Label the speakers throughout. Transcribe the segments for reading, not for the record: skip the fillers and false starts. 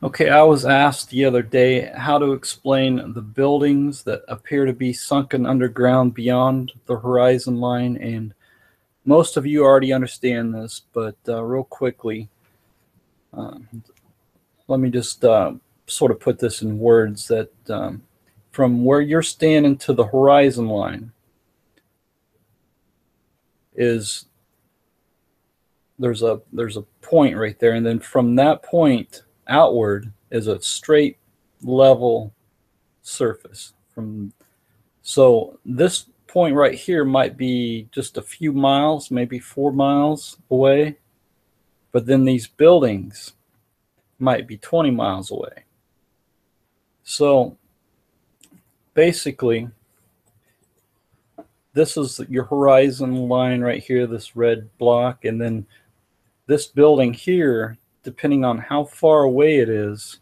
Speaker 1: Okay, I was asked the other day how to explain the buildings that appear to be sunken underground beyond the horizon line, and most of you already understand this, but real quickly, uh, let me just sort of put this in words that from where you're standing to the horizon line is there's a point right there, and then from that point outward is a straight level surface. So this point right here might be just a few miles, maybe 4 miles away, but then these buildings might be 20 miles away. So basically, this is your horizon line right here, this red block, and then this building here, depending on how far away it is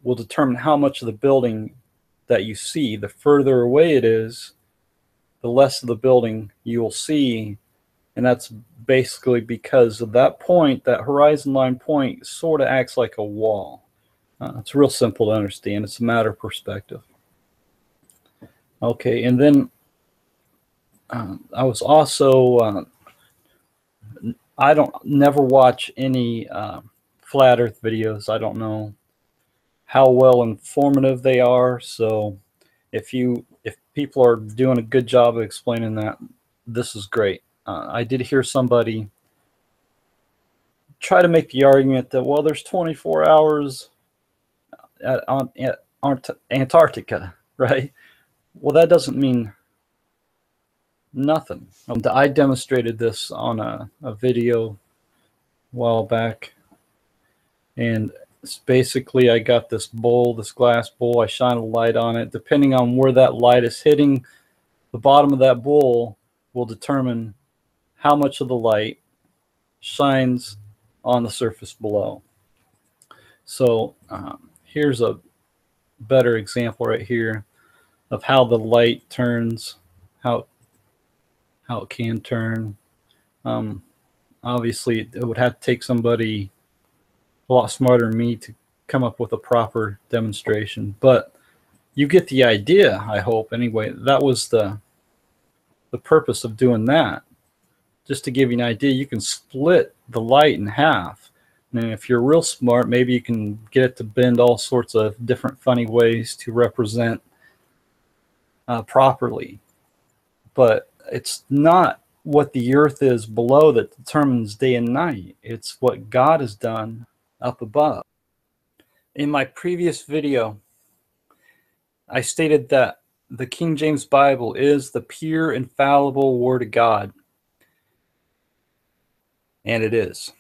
Speaker 1: will determine how much of the building that you see. The further away it is, the less of the building you will see, and that's basically because of that point, that horizon line point sort of acts like a wall. It's real simple to understand. It's a matter of perspective. Okay, and then I was also I don't never watch any flat earth videos. I don't know how well informative they are, so if people are doing a good job of explaining that, this is great. I did hear somebody try to make the argument that, well, there's 24 hours at Antarctica, right? Well, that doesn't mean nothing. I demonstrated this on a video a while back, and it's basically I got this bowl, this glass bowl, I shine a light on it. Depending on where that light is hitting the bottom of that bowl will determine how much of the light shines on the surface below. So here's a better example right here of how the light turns, how it can turn. Obviously, it would have to take somebody a lot smarter than me to come up with a proper demonstration, but you get the idea, I hope. Anyway, that was the purpose of doing that. Just to give you an idea, you can split the light in half. And if you're real smart, maybe you can get it to bend all sorts of different funny ways to represent properly. But it's not what the earth is below that determines day and night. It's what God has done up above. In my previous video, I stated that the King James Bible is the pure, infallible Word of God. And it is.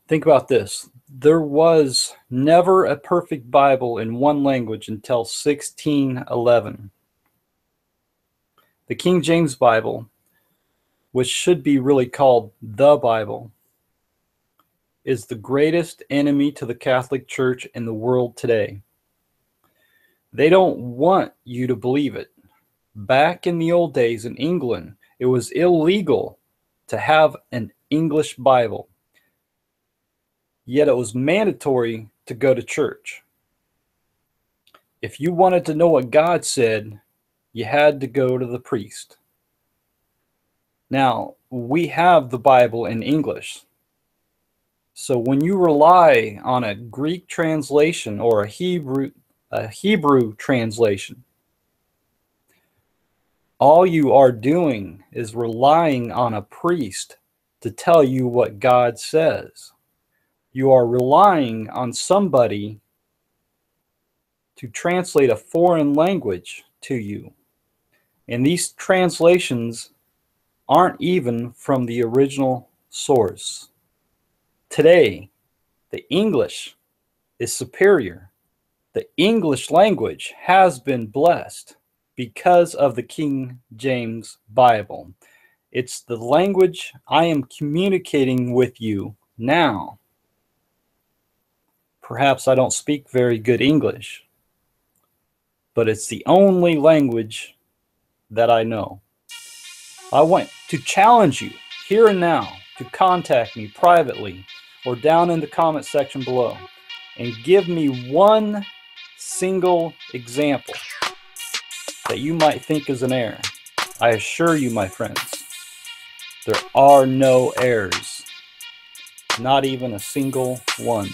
Speaker 1: Think about this. There was never a perfect Bible in one language until 1611. The King James Bible, which should be really called the Bible, is the greatest enemy to the Catholic Church in the world today. They don't want you to believe it. Back in the old days in England, it was illegal to have an English Bible. Yet it was mandatory to go to church. If you wanted to know what God said, you had to go to the priest. Now, we have the Bible in English. So when you rely on a Greek translation or a Hebrew translation, all you are doing is relying on a priest to tell you what God says. You are relying on somebody to translate a foreign language to you. And these translations aren't even from the original source. Today, the English is superior. The English language has been blessed because of the King James Bible. It's the language I am communicating with you now. Perhaps I don't speak very good English, but it's the only language that I know. I want to challenge you here and now to contact me privately or down in the comment section below and give me one single example that you might think is an error. I assure you, my friends, there are no errors. Not even a single one.